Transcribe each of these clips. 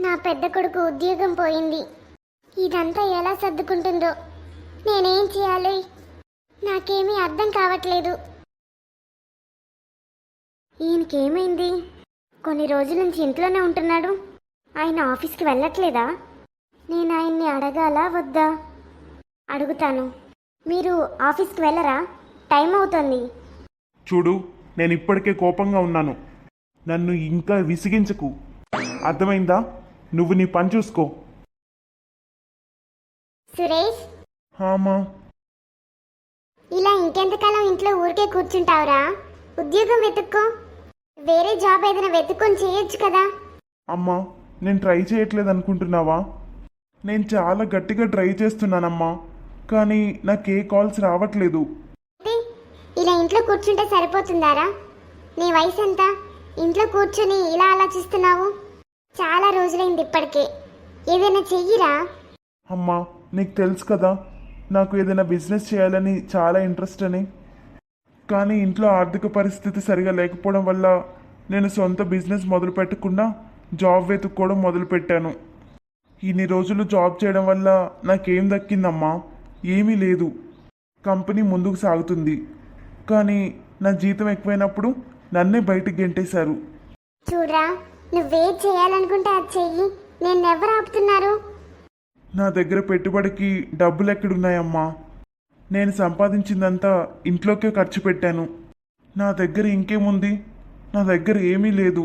నా పెద్ద కొడుకు ఉద్యోగం పోయింది. ఇదంతా ఎలా సర్దుకుంటుందో, నేనేం చేయాలి? నాకేమీ అర్థం కావట్లేదు. ఈయనకేమైంది? కొన్ని రోజుల నుంచి ఇంట్లోనే ఉంటున్నాడు. ఆయన ఆఫీస్కి వెళ్ళట్లేదా? నేను ఆయన్ని అడగాలా వద్దా? అడుగుతాను. మీరు ఆఫీస్కి వెళ్ళరా? టైం అవుతుంది. చూడు, నేను ఇప్పటికే కోపంగా ఉన్నాను. నన్ను ఇంకా విసిగించకు, అర్థమైందా? నువ్వు నీ పని చూసుకో. సురేష్, అమ్మా. ఇలా ఇంకెంతకాలం ఇంట్లో ఊరికే కూర్చుంటావురా? ఉద్యోగం వెతుక్కో. వేరే జాబ్ ఏదైనా వెతుక్కొని చేయొచ్చు కదా. అమ్మా, నేను ట్రై చేయట్లేదు అనుకుంటున్నావా? నేను చాలా గట్టిగా ట్రై చేస్తున్నానమ్మా, కానీ నాకు ఏ కాల్స్ రావట్లేదు. అయితే ఇలా ఇంట్లో కూర్చుంటే సరిపోతుందారా? నీ వయసు ఎంత? ఇంట్లో కూర్చొని ఇలా ఆలోచిస్తున్నావు? చాలా రోజులైంది ఇప్పటికే. ఏదైనా చెయ్యిరా. అమ్మా, నీకు తెలుసు కదా, నాకు ఏదైనా బిజినెస్ చేయాలని చాలా ఇంట్రెస్ట్ అని. కానీ ఇంట్లో ఆర్థిక పరిస్థితి సరిగా లేకపోవడం వల్ల నేను సొంత బిజినెస్ మొదలు పెట్టకుండా జాబ్ వెతుక్కోవడం మొదలుపెట్టాను. ఇన్ని రోజులు జాబ్ చేయడం వల్ల నాకేం దక్కిందమ్మా? ఏమీ లేదు. కంపెనీ ముందుకు సాగుతుంది, కానీ నా జీతం ఎక్కువైనప్పుడు నన్నే బయటికి గెంటేశారు. చూడరా, నువ్వేం చేయాలనుకుంటే అది చెయ్యి. నేను ఎవరు ఆపుతున్నారు? నా దగ్గర పెట్టుబడికి డబ్బులు ఎక్కడున్నాయమ్మా? నేను సంపాదించిందంతా ఇంట్లోకే ఖర్చు పెట్టాను. నా దగ్గర ఇంకేముంది? నా దగ్గర ఏమీ లేదు.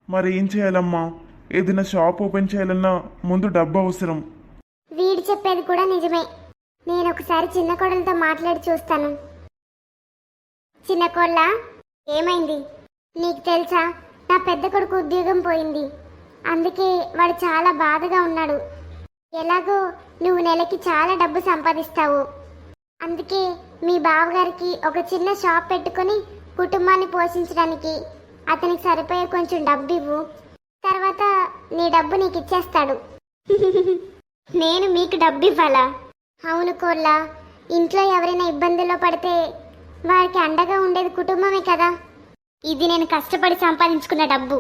మరి ఏం చేయాలమ్మా? ఏదైనా షాప్ ఓపెన్ చేయాలన్నా ముందు డబ్బు అవసరం. వీడు చెప్పేది కూడా నిజమే. నేను ఒకసారి చిన్న కోడలతో మాట్లాడి చూస్తాను. చిన్న కోళ్ళ, ఏమైంది? నీకు తెలుసా, నా పెద్ద కొడుకు ఉద్యోగం పోయింది. అందుకే వాడు చాలా బాధగా ఉన్నాడు. ఎలాగో నువ్వు నెలకి చాలా డబ్బు సంపాదిస్తావు. అందుకే మీ బావగారికి ఒక చిన్న షాప్ పెట్టుకొని కుటుంబాన్ని పోషించడానికి అతనికి సరిపోయే కొంచెం డబ్బు ఇవ్వు. తర్వాత నీ డబ్బు నీకు ఇచ్చేస్తాడు. నేను మీకు డబ్బు ఇవ్వాలా? అవును కోళ్ళ, ఇంట్లో ఎవరైనా ఇబ్బందుల్లో పడితే వారికి అండగా ఉండేది కుటుంబమే కదా. ఇది నేను కష్టపడి సంపాదించుకున్న డబ్బు.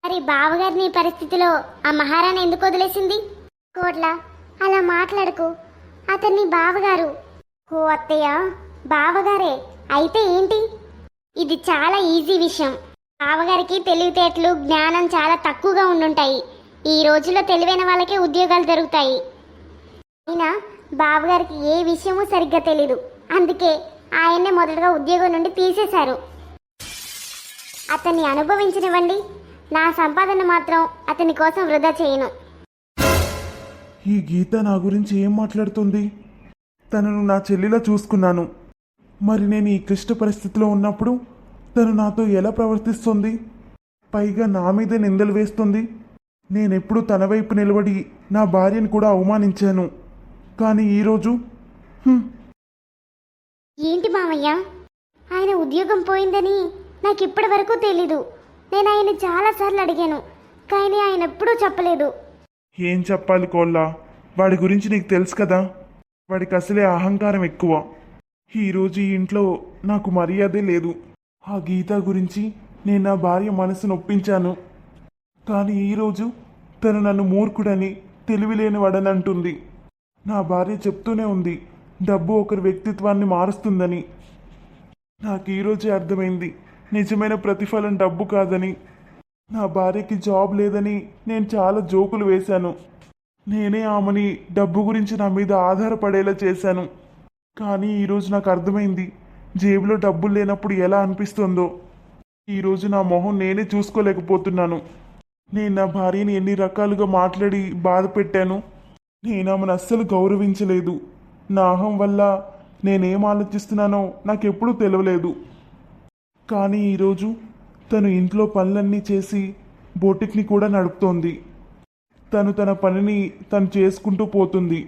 మరి బావగారి నీ పరిస్థితిలో ఆ మహారాణి ఎందుకు వదిలేసింది? కోట్ల, అలా మాట్లాడకు. అతన్ని బావగారు. ఓ అత్తయ్య, బావగారే అయితే ఏంటి? ఇది చాలా ఈజీ విషయం. బావగారికి తెలివితేటలు, జ్ఞానం చాలా తక్కువగా ఉండుంటాయి. ఈ రోజుల్లో తెలివైన వాళ్ళకే ఉద్యోగాలు దొరుకుతాయి. అయినా బావగారికి ఏ విషయమూ సరిగ్గా తెలీదు. అందుకే ఆయన్నే మొదటగా ఉద్యోగం నుండి తీసేశారు. అతన్ని అనుభవించనివ్వండి. నా సంపాదన మాత్రం అతని కోసం వృధా చేయను. ఈ గీత నా గురించి ఏం మాట్లాడుతుంది? తనను నా చెల్లిలా చూసుకున్నాను. మరి నేను ఈ క్లిష్ట పరిస్థితిలో ఉన్నప్పుడు తను నాతో ఎలా ప్రవర్తిస్తుంది? పైగా నా మీదే నిందలు వేస్తుంది. నేనెప్పుడు తన వైపు నిలబడి నా భార్యను కూడా అవమానించాను. కానీ ఈరోజు ఏంటి మామయ్య, ఆయన ఉద్యోగం పోయిందని నాకు ఇప్పటి వరకు తెలీదు. నేను ఆయన చాలాసార్లు అడిగాను, కానీ ఆయన ఎప్పుడూ చెప్పలేదు. ఏం చెప్పాలి కోళ్ళ? వాడి గురించి నీకు తెలుసు కదా, వాడికి అసలే అహంకారం ఎక్కువ. ఈరోజు ఈ ఇంట్లో నాకు మర్యాదే లేదు. ఆ గీత గురించి నేను నా భార్య మనసును ఒప్పించాను, కానీ ఈరోజు తను నన్ను మూర్ఖుడని, తెలివిలేనివాడని అంటుంది. నా భార్య చెప్తూనే ఉంది, డబ్బు ఒకరి వ్యక్తిత్వాన్ని మారుస్తుందని. నాకు ఈరోజే అర్థమైంది, నిజమైన ప్రతిఫలం డబ్బు కాదని. నా భార్యకి జాబ్ లేదని నేను చాలా జోకులు వేశాను. నేనే ఆమెని డబ్బు గురించి నా మీద ఆధారపడేలా చేశాను. కానీ ఈరోజు నాకు అర్థమైంది, జేబులో డబ్బులు లేనప్పుడు ఎలా అనిపిస్తుందో. ఈరోజు నా మొహం నేనే చూసుకోలేకపోతున్నాను. నేను నా భార్యని ఎన్ని రకాలుగా మాట్లాడి బాధ పెట్టాను. నేను ఆమెను అస్సలు గౌరవించలేదు. నా అహం వల్ల నేనేం ఆలోచిస్తున్నానో నాకెప్పుడూ తెలియలేదు. కానీ ఈరోజు తను ఇంట్లో పనులన్నీ చేసి బొటిక్ని కూడా నడుపుతోంది. తను తన పనిని తను చేసుకుంటూ పోతుంది.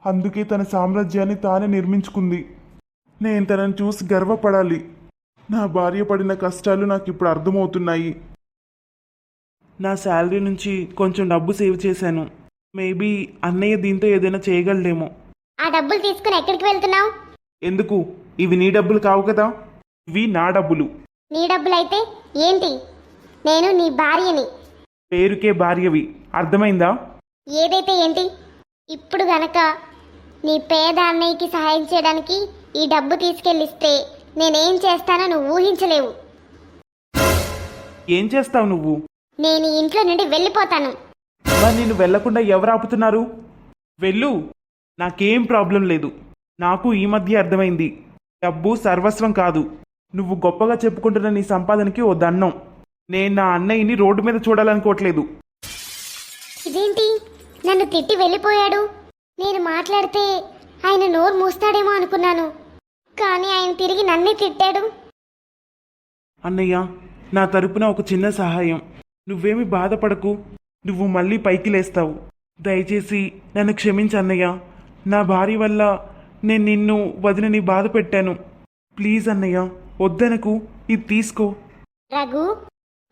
అందుకే తన సామ్రాజ్యాన్ని తానే నిర్మించుకుంది. నేను తనని చూసి గర్వపడాలి. నా భార్య పడిన కష్టాలు నాకు ఇప్పుడు అర్థమవుతున్నాయి. నా శాలరీ నుంచి కొంచెం డబ్బు సేవ్ చేశాను. మేబీ అన్నయ్య దీంతో ఏదైనా చేయగలడేమో. ఆ డబ్బులు తీసుకుని ఎక్కడికి వెళ్తున్నావు? ఎందుకు? ఇవి నీ డబ్బులు కావు కదా, ఇవి నా డబ్బులు. నీ డబ్బులైతే ఏంటి? నేను నీ భార్యని. పేరుకే భార్యవి, అర్థమైందా? ఏదైతే ఏంటి, ఇప్పుడు గనక నీ పేద అన్నయ్యకి సహాయం చేయడానికి ఈ డబ్బు తీసుకెళ్ళిస్తే నేనేం చేస్తానో నువ్వు ఊహించలేవు. ఏం చేస్తావు నువ్వు? నేను ఈ ఇంట్లో నుండి వెళ్ళిపోతాను. మరి నిన్ను వెళ్లకుండా ఎవరు ఆపుతున్నారు? వెళ్ళు, నాకేం ప్రాబ్లం లేదు. నాకు ఈ మధ్య అర్థమైంది, డబ్బు సర్వస్వం కాదు. నువ్వు గొప్పగా చెప్పుకుంటున్న నీ సంపాదనకి ఓ దన్నం. నేను నా అన్నయ్యని రోడ్డు మీద చూడాలనుకోవట్లేదు. ఇదేంటి, నన్ను తిట్టి వెళ్ళిపోయాడు? నేను మాట్లాడితే ఆయన నోరు మూస్తాడేమో అనుకున్నాను, కానీ ఆయన తిరిగి నన్నే తిట్టాడు. అన్నయ్య, నా తరపున ఒక చిన్న సహాయం. నువ్వేమి బాధపడకు, నువ్వు మళ్ళీ పైకి లేస్తావు. దయచేసి నన్ను క్షమించు అన్నయ్య. నా భార్య వల్ల నేను నిన్ను వదినని బాధ పెట్టాను. ప్లీజ్ అన్నయ్య, వద్దనకు, ఇది తీసుకో. రఘు,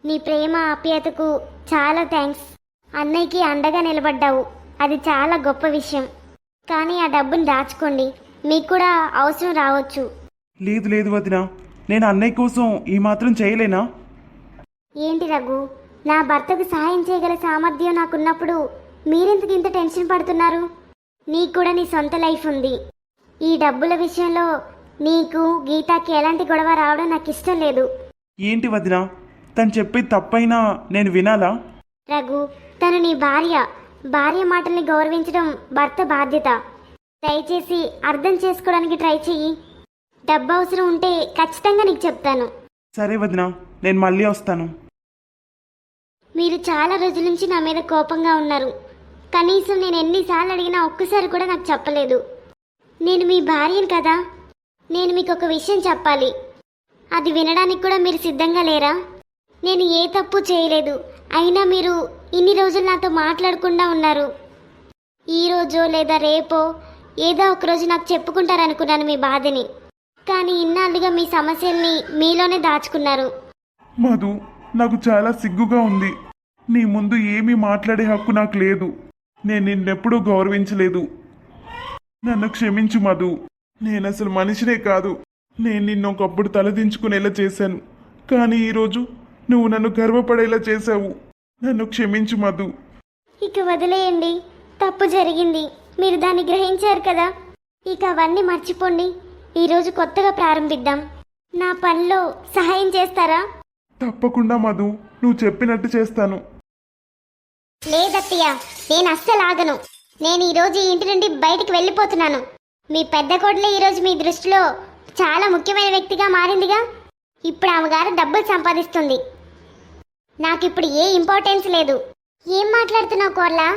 నీ ప్రేమ ఆప్యాయతకు చాలా థ్యాంక్స్. అన్నయ్యకి అండగా నిలబడ్డావు, అది చాలా గొప్ప విషయం. కానీ ఆ డబ్బుని దాచుకోండి, మీకు కూడా అవసరం రావచ్చు. లేదు లేదు వదిన, నేను అన్నయ్య కోసం ఈ మాత్రం చేయలేనా? ఏంటి రఘు, నా భర్తకు సహాయం చేయగల సామర్థ్యం నాకున్నప్పుడు మీరెందుకు ఇంత టెన్షన్ పడుతున్నారు? నీకు కూడా నీ సొంత లైఫ్ ఉంది. ఈ డబ్బుల విషయంలో నీకు గీతాకి ఎలాంటి గొడవ రావడం నాకు ఇష్టం లేదు. ఏంటి వదిన, తను చెప్పేది తప్పైనా నేను వినాలా? రఘు, తను నీ భార్య. భార్య మాటల్ని గౌరవించడం భర్త బాధ్యత. దయచేసి అర్థం చేసుకోవడానికి ట్రై చెయ్యి. డబ్బు అవసరం ఉంటే ఖచ్చితంగా నీకు చెప్తాను. సరే వదిన, నేను మళ్ళీ వస్తాను. మీరు చాలా రోజుల నుంచి నా మీద కోపంగా ఉన్నారు. కనీసం నేను ఎన్నిసార్లు అడిగినా ఒక్కసారి కూడా నాకు చెప్పలేదు. నేను మీ భార్యను కదా, నేను మీకు ఒక విషయం చెప్పాలి. అది వినడానికి కూడా మీరు సిద్ధంగా లేరా? నేను ఏ తప్పు చేయలేదు, అయినా మీరు ఇన్ని రోజులు నాతో మాట్లాడకుండా ఉన్నారు. ఈ రోజో లేదా రేపో ఏదో ఒక రోజు నాకు చెప్పుకుంటారనుకున్నాను మీ బాధని. కానీ ఇన్నాళ్ళుగా మీ సమస్యల్ని మీలోనే దాచుకున్నారు. మధు, నాకు చాలా సిగ్గుగా ఉంది. నీ ముందు ఏమీ మాట్లాడే హక్కు నాకు లేదు. నేను నిన్నెప్పుడూ గౌరవించలేదు. నన్ను క్షమించు మధు. నేను అసలు మనిషినే కాదు. నేను నిన్ను ఒకప్పుడు తలదించుకునేలా చేశాను, కానీ ఈరోజు నువ్వు నన్ను గర్వపడేలా చేశావు. నన్ను క్షమించు మధు. ఇక వదిలేయండి, తప్పు జరిగింది, మీరు దాన్ని గ్రహించారు కదా. ఇక అవన్నీ మర్చిపోండి. ఈరోజు కొత్తగా ప్రారంభిద్దాం. నా పనిలో సహాయం చేస్తారా? తప్పకుండా మధు, నువ్వు చెప్పినట్టు చేస్తాను. లేదత్తయ్య, నేను అస్సలు ఆగను. నేను ఈరోజు ఈ ఇంటి నుండి బయటికి వెళ్ళిపోతున్నాను. మీ పెద్ద కోడలే ఈరోజు మీ దృష్టిలో చాలా ముఖ్యమైన వ్యక్తిగా మారిందిగా. ఇప్పుడు ఆమె గారు డబ్బులు సంపాదిస్తుంది. నాకు ఇప్పుడు ఏ ఇంపార్టెన్స్ లేదు. ఏం మాట్లాడుతున్నావు కోర్లా?